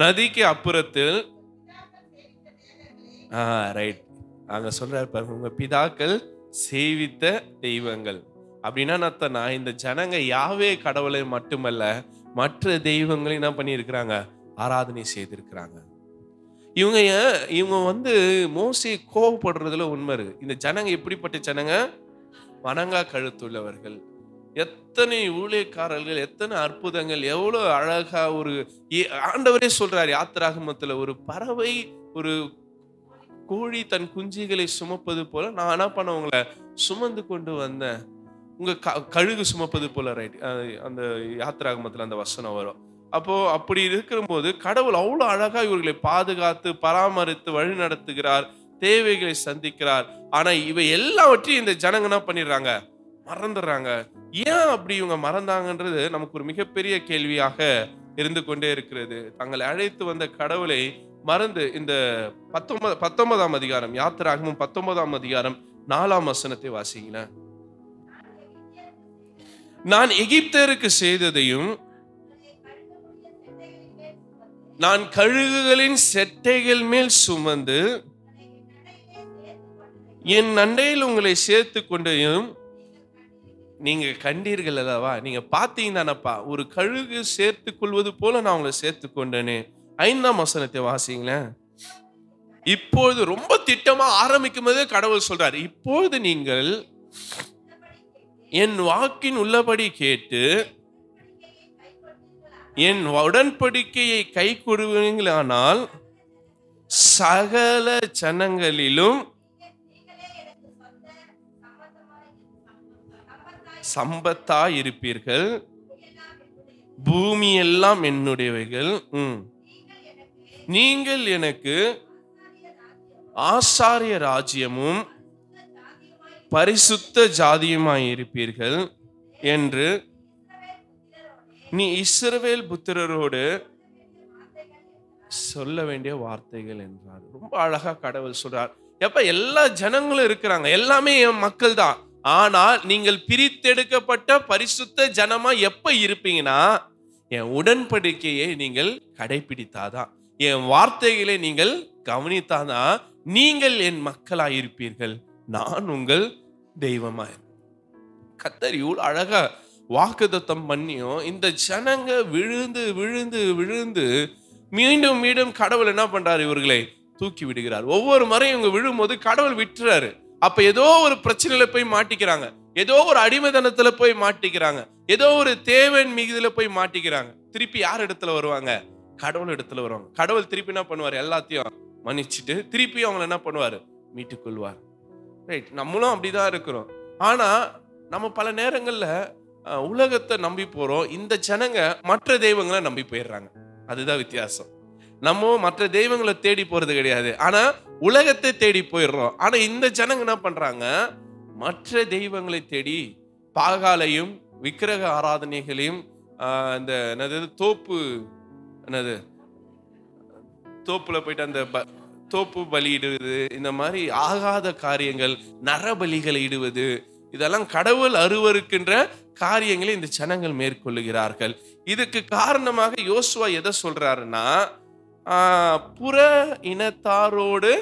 நதிக்கு அப்புறத்தில் ரைட், அங்க சொல்றாரு பாருங்க, உங்க பிதாக்கள் சேவித்த தெய்வங்கள். அப்படின்னா நான் இந்த ஜனங்க யாவே கடவுளை மட்டுமல்ல மற்ற தெய்வங்களை என்ன பண்ணியிருக்கிறாங்க? ஆராதனை செய்திருக்கிறாங்க. இவங்க மோசே கோபப்படுறதுல உண்மை இருக்கு. இந்த ஜனங்க எப்படிப்பட்ட ஜனங்க? வணங்கா கழுத்துள்ளவர்கள். எத்தனை ஊழியக்காரர்கள், எத்தனை அற்புதங்கள், எவ்வளவு அழகா ஒரு ஆண்டவரே சொல்றாரு யாத்திராகமத்துல, ஒரு பறவை ஒரு கோழி தன் குஞ்சுகளை சுமப்பது போல நான் என்ன பண்ண உங்களை சுமந்து கொண்டு வந்தேன், உங்க கழுகு சுமப்பது போல. ரைட், அந்த யாத்திராகமத்துல அந்த வசனம் வரும். அப்போ அப்படி இருக்கிற போது கடவுள் அவ்வளவு அழகா இவர்களை பாதுகாத்து பராமரித்து வழி நடத்துகிறார், தேவைகளை சந்திக்கிறார். ஆனா இவை எல்லாவற்றையும் இந்த ஜனங்க என்ன பண்ணிடுறாங்க? மறந்துடுறாங்க. ஏன் அப்படி இவங்க மறந்தாங்கன்றது நமக்கு ஒரு மிகப்பெரிய கேள்வியாக இருந்து கொண்டே இருக்கிறது. தங்களை அழைத்து வந்த கடவுளை மறந்து இந்த 19ஆம் அதிகாரம், யாத்திராகமம் 19ஆம் அதிகாரம் 4ஆம் வசனத்தை வாசிங்கள. நான் எகிப்தருக்கு செய்ததையும் நான் கழுகுகளின் செட்டைகள் மேல் சுமந்து என் நண்டையில் உங்களை சேர்த்து கொண்டையும் நீங்க கண்டீர்கள் அல்லவா? நீங்க பாத்தீங்க தானப்பா, ஒரு கழுகு சேர்த்து கொள்வது போல நான் உங்களை சேர்த்து கொண்டேனே. 5ஆம் வசனத்தை வாசிங்களேன். இப்பொழுது ரொம்ப திட்டமா ஆரம்பிக்கும் போதே கடவுள் சொல்றாரு, இப்பொழுது நீங்கள் என் வாக்கின் உள்ளபடி கேட்டு என் உடன்படிக்கையை கை கொள்வீங்களானால் சகல ஜனங்களிலும் சம்பத்தா இருப்பீர்கள், பூமி எல்லாம் என்னுடையவைகள். நீங்கள் எனக்கு ஆசாரிய ராஜ்யமும் பரிசுத்த ஜாதியுமாய் இருப்பீர்கள் என்று நீ இஸ்ரவேல் புத்திரரோடு சொல்ல வேண்டிய வார்த்தைகள் என்றார். ரொம்ப அழகா கடவுள் சொல்றார். எப்ப எல்லா ஜனங்களும் இருக்கிறாங்க, எல்லாமே என் மக்கள் தான். ஆனால் நீங்கள் பிரித்தெடுக்கப்பட்ட பரிசுத்த ஜனமா எப்ப இருப்பீங்கன்னா, என் உடன்படிக்கையை நீங்கள் கடைபிடித்தாதான், என் வார்த்தைகளை நீங்கள் கவனித்தாதான் நீங்கள் என் மக்களாயிருப்பீர்கள், நான் உங்கள் தெய்வமாய். கர்த்தர் இவ்வளவு அழகா வாக்குத்தத்தம் பண்ணியும் இந்த ஜனங்க விழுந்து விழுந்து விழுந்து மீண்டும் மீண்டும் கடவுள் என்ன பண்றாரு? இவர்களை தூக்கி விடுகிறார். ஒவ்வொரு முறையும் இவங்க விழும்போது கடவுள் விட்டுறாரு. அப்ப ஏதோ ஒரு பிரச்சனையில போய் மாட்டிக்கிறாங்க, ஏதோ ஒரு அடிமைத்தனத்துல போய் மாட்டிக்கிறாங்க, ஏதோ ஒரு தேவன் மிகுதியில போய் மாட்டிக்கிறாங்க. திருப்பி யார் இடத்துல வருவாங்க? கடவுள் இடத்துல வருவாங்க. கடவுள் திருப்பி என்ன பண்ணுவார்? எல்லாத்தையும் மன்னிச்சுட்டு திருப்பி அவங்களை என்ன பண்ணுவாரு? மீட்டுக் கொள்வார். ரைட், நம்மளும் அப்படிதான் இருக்கிறோம். ஆனா நம்ம பல நேரங்கள்ல உலகத்தை நம்பி போறோம், இந்த ஜனங்க மற்ற தெய்வங்களை நம்பி போயிடுறாங்க. அதுதான் வித்தியாசம். நம்ம மற்ற தெய்வங்களை தேடி போறது கிடையாது, ஆனா உலகத்தை தேடி போயிடுறோம். ஆனா இந்த ஜனங்க என்ன பண்றாங்க? மற்ற தெய்வங்களை தேடி பாகாலையும் விக்கிரக ஆராதனைகளையும் அந்த என்னது தோப்புல போயிட்டு அந்த தோப்பு பலியிடுவது, இந்த மாதிரி ஆகாத காரியங்கள், நரபலிகளை இடுவது, இதெல்லாம் கடவுள் அருவருக்கின்ற காரியங்களை இந்த ஜனங்கள் மேற்கொள்ளுகிறார்கள். இதுக்கு காரணமாக யோசுவா எதை சொல்றாருன்னா, புற இனத்தாரோடு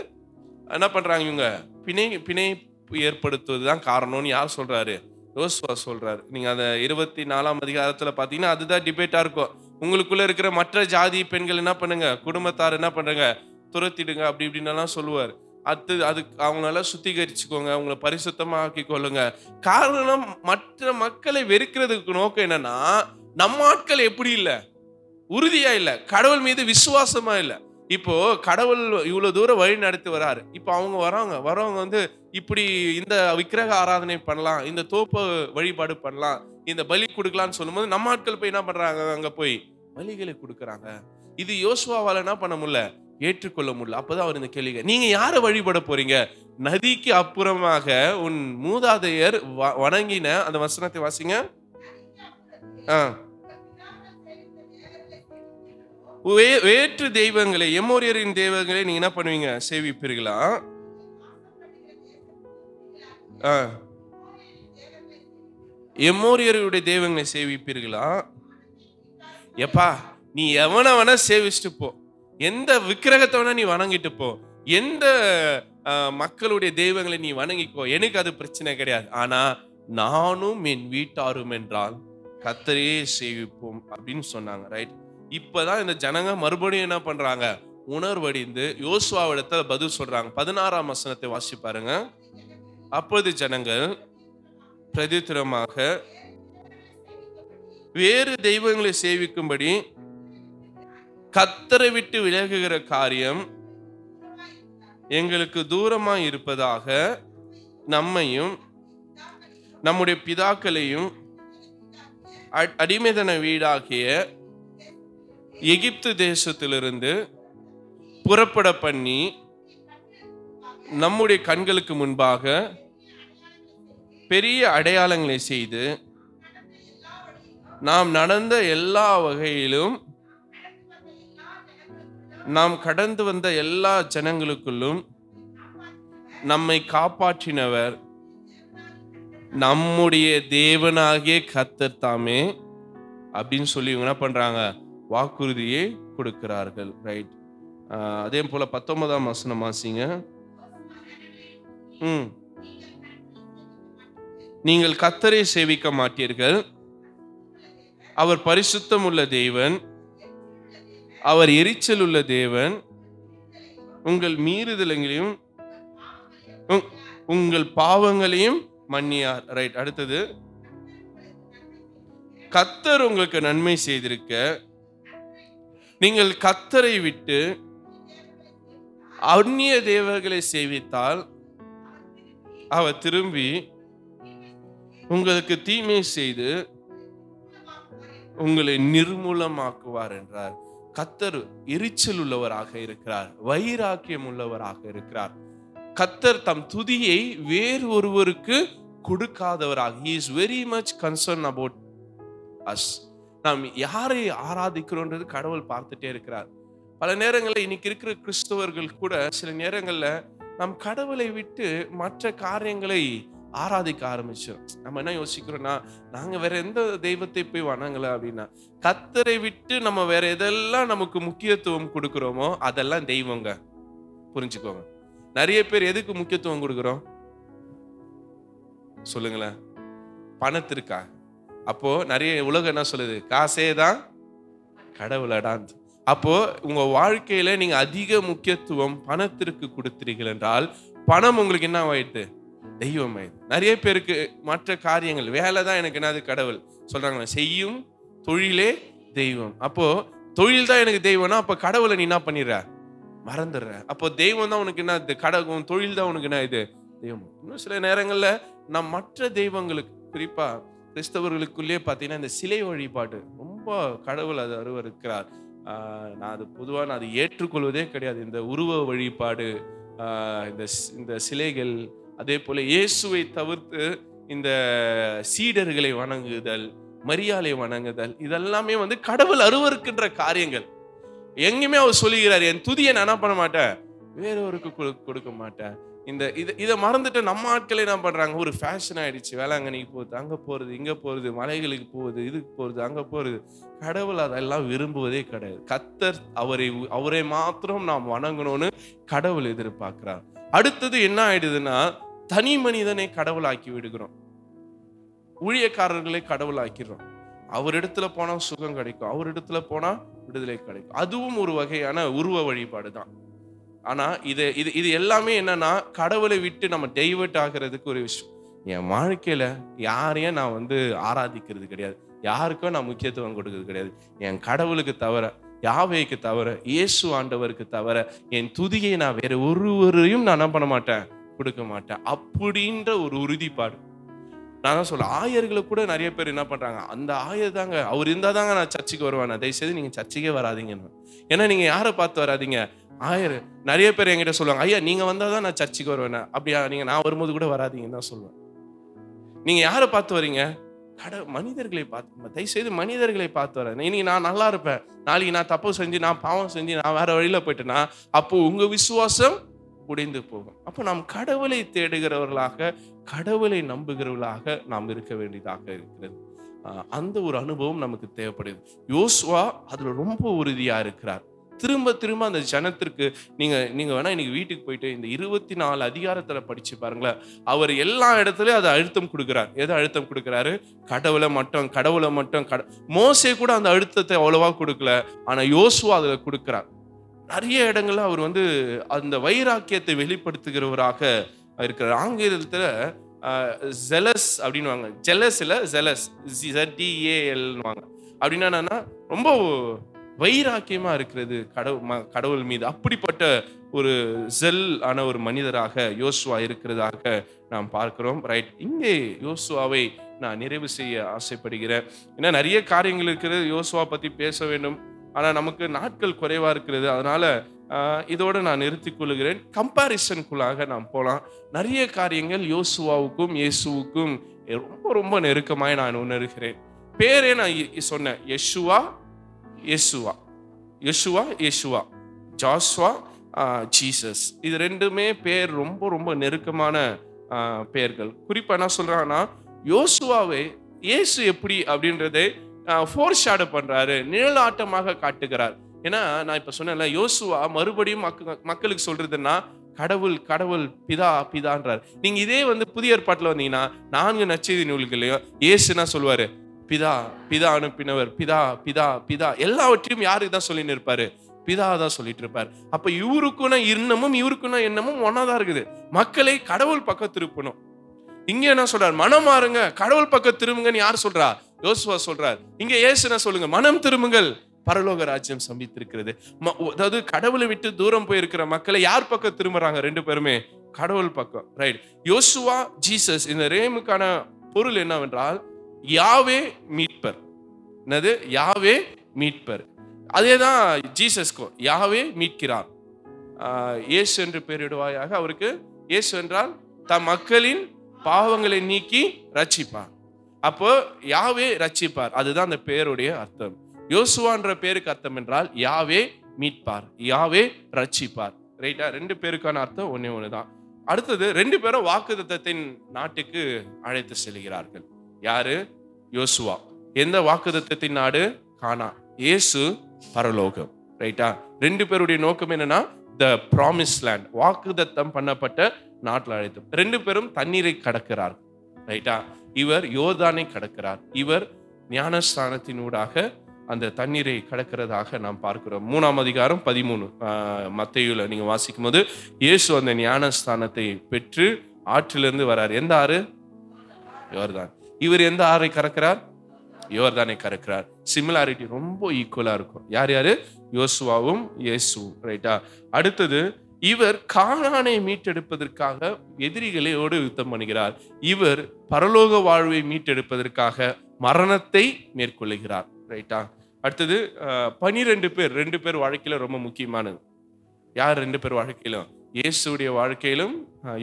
என்ன பண்றாங்க, இவங்க பிணை ஏற்படுத்துவதுதான் காரணம்னு யார் சொல்றாரு? யோசுவா சொல்றாரு. நீங்க அந்த 24ஆம் அதிகாரத்துல பாத்தீங்கன்னா அதுதான் டிபேட்டா இருக்கும். உங்களுக்குள்ள இருக்கிற மற்ற ஜாதி பெண்கள் என்ன பண்ணுங்க, குடும்பத்தார் என்ன பண்றாங்க, துரத்திடுங்க அப்படி இப்படின்னு சொல்லுவார். அதுக்கு அவங்களால சுத்திகரிச்சுக்கோங்க, அவங்களை பரிசுத்தமா ஆக்கி கொள்ளுங்க. காரணம், மற்ற மக்களை வெறுக்கிறதுக்கு நோக்கம் என்னன்னா, நம்ம ஆட்கள் எப்படி இல்ல, உறுதியா இல்ல, கடவுள் மீது விசுவாசமா இல்ல. இப்போ கடவுள் இவ்வளவு தூரம் வழி நடத்தி வராரு. இப்போ அவங்க வரவங்க இப்படி இந்த விக்கிரக ஆராதனை பண்ணலாம், இந்த தோப்பு வழிபாடு பண்ணலாம், இந்த பலி கொடுக்கலாம்னு சொல்லும்போது நம்ம ஆட்கள் போய் என்ன பண்றாங்க, அங்க போய் பலிகளை கொடுக்கறாங்க. இது யோசுவாவால என்ன பண்ண முடியல, ஏற்றுக்கொள்ள முடியல. அப்பதான் அவர் இந்த கேள்வி, நீங்க யாரை வழிபட போறீங்க? நதிக்கு அப்புறமாக உன் மூதாதையர் வணங்கின அந்த வசனத்தை வாசிங்க. வேற்று தெய்வங்களை, எமோரியரின் தெய்வங்களை நீங்க என்ன பண்ணுவீங்க, சேவிப்பீர்களா? எமோரியருடைய தெய்வங்களை சேவிப்பீர்களா? எப்பா, நீ எவனை சேவிச்சுட்டு போ, எந்த விக்கிரகத்தை வேணா நீ வணங்கிட்டு போ, எந்த மக்களுடைய தெய்வங்களை நீ வணங்கிக்கோ, எனக்கு அது பிரச்சனை கிடையாது. ஆனா நானும் என் வீட்டாரும் என்றால் கர்த்தரையே சேவிப்போம் அப்படின்னு சொன்னாங்க. ரைட்? இப்பதான் இந்த ஜனங்க மறுபடியும் என்ன பண்றாங்க, உணர்வடைந்து யோசுவாவிடத்துல பதில் சொல்றாங்க. 16ஆம் வசனத்தை வாசி பாருங்க. அப்போது ஜனங்கள் பிரதித்திரமாக வேறு தெய்வங்களை சேவிக்கும்படி கர்த்தரை விட்டு விலகுகிற காரியம் எங்களுக்கு தூரமாய் இருப்பதாக நம்மையும் நம்முடைய பிதாக்களையும் அடிமைதன வீடாகிய எகிப்து தேசத்திலிருந்து புறப்பட பண்ணி நம்முடைய கண்களுக்கு முன்பாக பெரிய அடையாளங்களை செய்து நாம் நடந்த எல்லா வகையிலும் நாம் கடந்து வந்த எல்லா ஜனங்களுக்குள்ளும் நம்மை காப்பாற்றினவர் நம்முடைய தேவனாகிய கர்த்தர் தாமே அப்படின்னு சொல்லி இவங்க என்ன பண்றாங்க, வாக்குறுதியை கொடுக்கிறார்கள். ரைட்? அதே போல 19ஆம் வசனம் வாசிங்க. நீங்கள் கர்த்தரை சேவிக்க மாட்டீர்கள், அவர் பரிசுத்தம் உள்ள தேவன், அவர் எரிச்சல் உள்ள தேவன், உங்கள் மீறுதல்களையும் உங்கள் பாவங்களையும் மன்னியார். ரைட்? அடுத்தது, கர்த்தர் உங்களுக்கு நன்மை செய்திருக்க நீங்கள் கர்த்தரை விட்டு அந்நிய தேவர்களை சேவித்தால் அவர் திரும்பி உங்களுக்கு தீமை செய்து உங்களை நிர்மூலமாக்குவார் என்றார். கர்த்தர் எரிச்சல் உள்ளவராக இருக்கிறார், வைராக்கியம் உள்ளவராக இருக்கிறார். கர்த்தர் தம் துதியை வேறு ஒருவருக்கு கொடுக்காதவராக, he is very much concerned about us. நாம் யாரை ஆராதிக்கிறோன்றது கடவுள் பார்த்துட்டே இருக்கிறார். பல நேரங்களில் இன்னைக்கு இருக்கிற கிறிஸ்தவர்கள் கூட சில நேரங்கள்ல நம் கடவுளை விட்டு மற்ற காரியங்களை ஆராதிக்க ஆரம்பிச்சோம். நம்ம என்ன யோசிக்கிறோம்னா, நாங்க வேற எந்த தெய்வத்தை போய் வணங்கல அப்படின்னா, கர்த்தரை விட்டு நம்ம வேற எதெல்லாம் நமக்கு முக்கியத்துவம் கொடுக்கிறோமோ அதெல்லாம் தெய்வங்க. புரிஞ்சுக்கோங்க. நிறைய பேர் எதுக்கு முக்கியத்துவம் கொடுக்கிறோம் சொல்லுங்களேன்? பணத்திற்கா? அப்போ நிறைய உலகம் என்ன சொல்லுது, காசே தான் கடவுளடான். அப்போ உங்க வாழ்க்கையில நீங்க அதிக முக்கியத்துவம் பணத்திற்கு கொடுத்தீர்கள் என்றால் பணம் உங்களுக்கு என்ன ஆயிட்டு, தெய்வம் ஆயிடுது. நிறைய பேருக்கு மற்ற காரியங்கள், வேலை தான் எனக்கு என்னது கடவுள் சொல்றாங்க, செய்யும் தொழிலே தெய்வம். அப்போ தொழில் தான் எனக்கு தெய்வம்னா அப்ப கடவுளை நீ என்ன பண்ணிடுற, மறந்துடுற. அப்போ தெய்வம் தான் உனக்கு என்ன, கடவுள் தொழில் தான் உனக்கு என்ன இது தெய்வம். இன்னும் சில நேரங்கள்ல நம் மற்ற தெய்வங்களுக்கு, குறிப்பா கிறிஸ்தவர்களுக்குள்ளே பார்த்தீங்கன்னா இந்த சிலை வழிபாடு ரொம்ப கடவுள் அது அருவருக்கிறார். நான் அது பொதுவாக நான் அது ஏற்றுக்கொள்வதே கிடையாது. இந்த உருவ வழிபாடு, இந்த சிலைகள், அதே போல இயேசுவை தவிர்த்து இந்த சீடர்களை வணங்குதல், மரியாதை வணங்குதல், இதெல்லாமே வந்து கடவுள் அருவருக்கின்ற காரியங்கள். எங்கேயுமே அவர் சொல்லுகிறார், என் துதியை நான் என்ன பண்ண மாட்டேன், வேறொருக்கு கொடுக்க மாட்டேன். இதை மறந்துட்டு நம்ம ஆட்களே என்ன பண்றாங்க, ஒரு ஃபேஷன் ஆயிடுச்சு. வேளாங்கண்ணிக்கு போகுது, அங்க போறது, இங்க போறது, மலைகளுக்கு போகுது, இதுக்கு போறது, அங்க போறது. கடவுள் அதெல்லாம் விரும்புவதே கிடையாது. கர்த்தர் அவரை மாத்திரம் நாம் வணங்கணும்னு கடவுள் எதிர்பார்க்கிறார். அடுத்தது என்ன ஆயிடுதுன்னா, தனி மனிதனை கடவுளாக்கி விடுகிறோம், ஊழியக்காரர்களை கடவுளாக்கிறோம். அவர் இடத்துல போனா சுகம் கிடைக்கும், அவர் இடத்துல போனா விடுதலை கிடைக்கும். அதுவும் ஒரு வகையான உருவ வழிபாடு தான். ஆனா இது எல்லாமே என்னன்னா, கடவுளை விட்டு நம்ம டைவர்ட் ஆகிறதுக்கு ஒரு விஷயம். என் வாழ்க்கையில யாரையும் நான் வந்து ஆராதிக்கிறது கிடையாது, யாருக்கும் நான் முக்கியத்துவம் கொடுக்கிறது கிடையாது. என் கடவுளுக்கு தவிர, யாவேக்கு தவிர, இயேசு ஆண்டவருக்கு தவிர என் துதியை நான் வேற ஒருவரையும் நான் என்ன பண்ண மாட்டேன், கொடுக்க மாட்டேன். அப்படின்ற ஒரு உறுதிப்பாடு. நான் தான் சொல்ல, ஆயர்களை கூட நிறைய பேர் என்ன பண்றாங்க, அந்த ஆயர் தாங்க, அவர் இருந்தா தாங்க நான் சர்ச்சுக்கு வருவேன், தயவுசெய்து நீங்க சர்ச்சுக்கே வராதிங்கன்னு. ஏன்னா நீங்க யாரை பார்த்து வராதிங்க, ஆயர். நிறைய பேர் என்கிட்ட சொல்லுவாங்க, ஐயா நீங்க வந்தாதான் நான் சர்ச்சுக்கு வருவேன். அப்படியா, நீங்க நான் வரும்போது கூட வராதிங்கன்னு தான் சொல்லுவேன். நீங்க யாரை பார்த்து வரீங்க, மனிதர்களை பார்த்து. தயவுசெய்து மனிதர்களை பார்த்து வர. இன்னைக்கு நான் நல்லா இருப்பேன், நாளைக்கு நான் தப்பு செஞ்சு, நான் பாவம் செஞ்சு, நான் வேற வழியில போயிட்டேன்னா அப்போ உங்க விசுவாசம் உடைந்து போகும். அப்போ நாம் கடவுளை தேடுகிறவர்களாக, கடவுளை நம்புகிறவர்களாக நாம் இருக்க வேண்டியதாக இருக்கிறது. அந்த ஒரு அனுபவம் நமக்கு தேவைப்படுது. யோசுவா அதுல ரொம்ப உறுதியா இருக்கிறார். திரும்ப திரும்ப அந்த ஜனத்திற்கு, நீங்க வேணா இன்னைக்கு வீட்டுக்கு போயிட்டு இந்த 24 அதிகாரத்துல படிச்சு பாருங்களேன். அவர் எல்லா இடத்துலயும் அதை அழுத்தம் கொடுக்கிறார். எதை அழுத்தம் கொடுக்கிறாரு, கடவுளை மட்டும். மோசே கூட அந்த அழுத்தத்தை அவ்வளவா கொடுக்கல, ஆனா யோசுவா அதுல கொடுக்கிறார். நிறைய இடங்கள்ல அவர் வந்து அந்த வைராக்கியத்தை வெளிப்படுத்துகிறவராக இருக்கிறார். ஆங்கிலத்துல ஜெலஸ் அப்படின்னுவாங்க, ஜெலஸ் இல்ல ஜெலஸ், ZEAL அப்படின்னா என்னன்னா, ரொம்ப வைராக்கியமா இருக்கிறது கடவுள் மீது. அப்படிப்பட்ட ஒரு ஜெல் ஆன ஒரு மனிதராக யோசுவா இருக்கிறதாக நாம் பார்க்கிறோம். ரைட், இங்கே யோசுவாவை நான் நிறைவு செய்ய ஆசைப்படுகிறேன். ஏன்னா நிறைய காரியங்கள் இருக்கிறது, யோசுவா பத்தி பேச வேண்டும், ஆனா நமக்கு நாட்கள் குறைவா இருக்கிறது. அதனால இதோட நான் நிறுத்திக் கொள்கிறேன். கம்பாரிசனுக்குள்ளாக நாம் போலாம். நிறைய காரியங்கள் யோசுவாவுக்கும் இயேசுவுக்கும் ரொம்ப ரொம்ப நெருக்கமாய் நான் உணர்கிறேன். பேரே நான் சொன்னேன், யெஷுவா, ஜாஸ்வா, ஜீசஸ். இது ரெண்டுமே பேர் ரொம்ப ரொம்ப நெருக்கமான பெயர்கள். குறிப்பா என்ன சொல்றாங்கன்னா, யோசுவாவை இயேசு எப்படி அப்படின்றதை ஃபோர்ஷேடோ பண்றாரு, நிழலாட்டமாக காட்டுகிறார். ஏன்னா நான் இப்ப சொன்னேன்ல, யோசுவா மறுபடியும் மக்களுக்கு சொல்றதுன்னா கடவுள் பிதான்றார். நீங்க இதே வந்து புதிய ஏற்பாட்டுல வந்தீங்கன்னா 4 நற்செய்தி நூல்களையும் இயேசுனா சொல்லுவாரு, பிதா அனுப்பினவர், பிதா எல்லாவற்றையும் யாருக்கு தான் சொல்லிட்டு இருப்பாரு, பிதா தான் சொல்லிட்டு இருப்பார். அப்ப இவருக்குன எண்ணமும் ஒன்னாதான் இருக்குது. மக்களை கடவுள் பக்கம் திருப்பணும். இங்க என்ன சொல்றாரு, மனம் மாறுங்க, கடவுள் பக்கம் திரும்புங்கன்னு யார் சொல்றா, யோசுவா சொல்றார். இங்க இயேசுனா சொல்லுங்க, மனம் திரும்புங்கள், பரலோக ராஜ்யம் சம்பித்திருக்கிறது. அதாவது கடவுளை விட்டு தூரம் போயிருக்கிற மக்களை யார் பக்கம் திரும்புறாங்க, 2 பேருமே கடவுள் பக்கம். ரைட், யோசுவா, ஜீசஸ், இந்த ரேமுக்கான பொருள் என்னவென்றால் யாவே மீட்பர். என்னது, யாவே மீட்பர். அதேதான் ஜீசஸ்கோ, யாவே மீட்கிறார். இயேசு என்று பெயரிடுவாயாக. அவருக்கு இயேசு என்றால் தம் மக்களின் பாவங்களை நீக்கி ரட்சிப்பார். அப்போ யாவே ரட்சிப்பார், அதுதான் அந்த பெயருடைய அர்த்தம். யோசுவான்ற பேருக்கு அர்த்தம் என்றால் யாவே மீட்பார், யாவே ரட்சிப்பார். ரைட்டா, 2 பேருக்கான அர்த்தம் ஒண்ணுதான். அடுத்தது 2 பேரும் வாக்குத்தத்தத்தின் நாட்டுக்கு அழைத்து செல்கிறார்கள். யாரு, யோசுவா. எந்த வாக்குத்தத்தத்தின் நாடு, கானான். இயேசு பரலோகம். ரைட்டா, 2 பேருடைய நோக்கம் என்னன்னா, த ப்ராமிஸ் லேண்ட், வாக்குத்தத்தம் பண்ணப்பட்ட நாட்டில் அழைத்து. 2 பேரும் தண்ணீரை கடக்கிறார். ரைட்டா, இவர் யோர்தானை கடக்கிறார், இவர் ஞானஸ்தானத்தினூடாக அந்த தண்ணீரை கடக்கிறதாக நாம் பார்க்கிறோம். 3ஆம் அதிகாரம் 13 மத்தேயுல நீங்க வாசிக்கும் போது, இயேசு அந்த ஞானஸ்தானத்தை பெற்று ஆற்றிலிருந்து வரார். எந்த ஆறு, யோர்தான். இவர் எந்த ஆறை கடக்கிறார், யோர்தானை கடக்கிறார். சிமிலாரிட்டி ரொம்ப ஈக்குவலா இருக்கும். யாரு, யோசுவாவும் இயேசுவும். ரைட்டா, அடுத்தது இவர் கானானை மீட்டெடுப்பதற்காக எதிரிகளோடு யுத்தம் பண்ணுகிறார். இவர் பரலோக வாழ்வை மீட்டெடுப்பதற்காக மரணத்தை மேற்கொள்ளுகிறார். ரைட்டா, அடுத்தது 12 பேர். 2 பேர் வாழ்க்கையில ரொம்ப முக்கியமானது. யார் 2 பேர் வாழ்க்கையிலும், இயேசுடைய வாழ்க்கையிலும்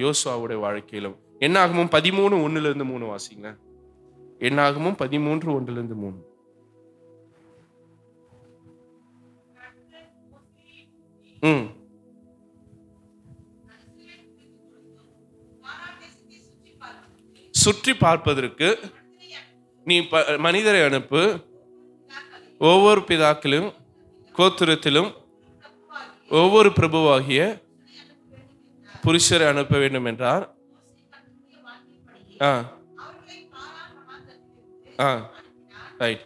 யோசுவாவுடைய வாழ்க்கையிலும். என்னாகமும் 13:1-3 வாசிங்க. என்னாகமும் 13:1-3. சுற்றி பார்ப்பதற்கு நீ மனிதரை அனுப்பு, ஒவ்வொரு பிதாக்களும் கோத்திரத்திலும் ஒவ்வொரு பிரபுவாகிய புருஷரை அனுப்ப வேண்டும் என்றார். ரைட்.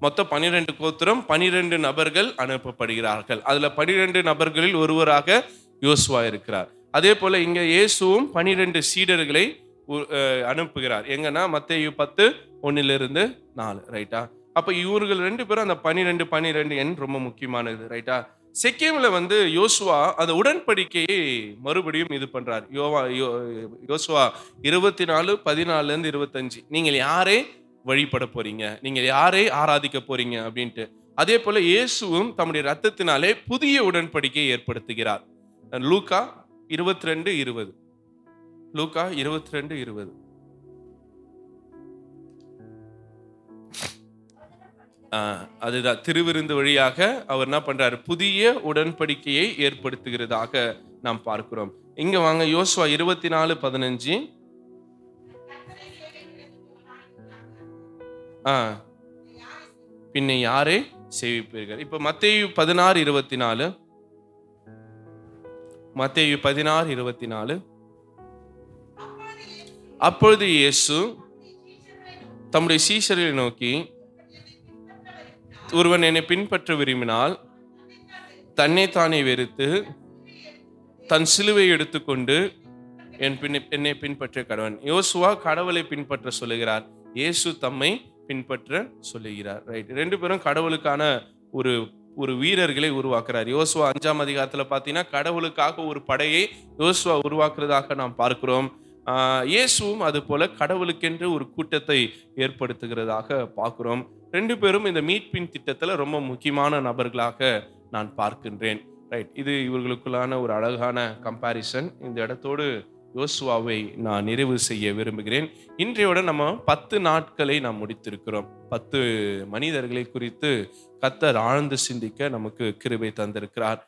மொத்தம் 12 கோத்திரம், 12 நபர்கள் அனுப்பப்படுகிறார்கள். அதுல 12 நபர்களில் ஒருவராக யோசுவா இருக்கிறார். அதே போல இங்க இயேசுவும் 12 சீடர்களை அனுப்புகிறார். எங்கன்னா மத்தேயு 10:1-4. ரைட்டா? அப்ப இவர்கள் 2 பேரும் அந்த 12 எண் ரொம்ப முக்கியமானது. ரைட்டா? செக்கேம்ல யோசுவா அந்த உடன்படிக்கையை மறுபடியும் இது பண்றார். யோசுவா 24:14-25 நீங்கள் யாரை வழிபட போறீங்க, நீங்கள் யாரை ஆராதிக்க போறீங்க அப்படின்ட்டு. அதே போல இயேசுவும் தம்முடைய ரத்தத்தினாலே புதிய உடன்படிக்கையை ஏற்படுத்துகிறார். லூக்கா 22:20. லூக்கா 22:20. அதுதான் திருவிருந்து வழியாக அவர் என்ன பண்றாரு, புதிய உடன்படிக்கையை ஏற்படுத்துகிறதாக நாம் பார்க்கிறோம். இங்க வாங்க, யோசுவா 24:15. பின்ன யாரை சேவிப்பீர்கள்? இப்ப மத்தேயு 16:24. மத்தேயு 16:24. அப்பொழுது இயேசு தம்முடைய சீஷர்களை நோக்கி, ஒருவன் என்னை பின்பற்ற விரும்பினால் தன்னை தானே வெறுத்து தன் சிலுவை எடுத்துக்கொண்டு என்னை பின்பற்ற கடவன். யோசுவா கடவுளை பின்பற்ற சொல்லுகிறார், இயேசு தம்மை பின்பற்ற சொல்லுகிறார். ரைட். 2 பேரும் கடவுளுக்கான ஒரு வீரர்களை உருவாக்குறார். யோசுவா 5ஆம் அதிகாரத்துல பாத்தீங்கன்னா கடவுளுக்காக ஒரு படையை யோசுவா உருவாக்குறதாக நாம் பார்க்கிறோம். இயேசுவும் அது போல கடவுளுக்கென்று ஒரு கூட்டத்தை ஏற்படுத்துகிறதாக பார்க்கிறோம். 2 பேரும் இந்த மீட்பின் திட்டத்துல ரொம்ப முக்கியமான நபர்களாக நான் பார்க்கின்றேன். ரைட். இது இவர்களுக்குள்ளான ஒரு அழகான கம்பாரிசன். இந்த இடத்தோடு யோசுவாவை நான் நிறைவு செய்ய விரும்புகிறேன். இன்றையோட நம்ம 10 நாட்களை நாம் முடித்திருக்கிறோம். 10 மனிதர்களை குறித்து கர்த்தர் ஆழ்ந்து சிந்திக்க நமக்கு கிருபை தந்திருக்கிறார்.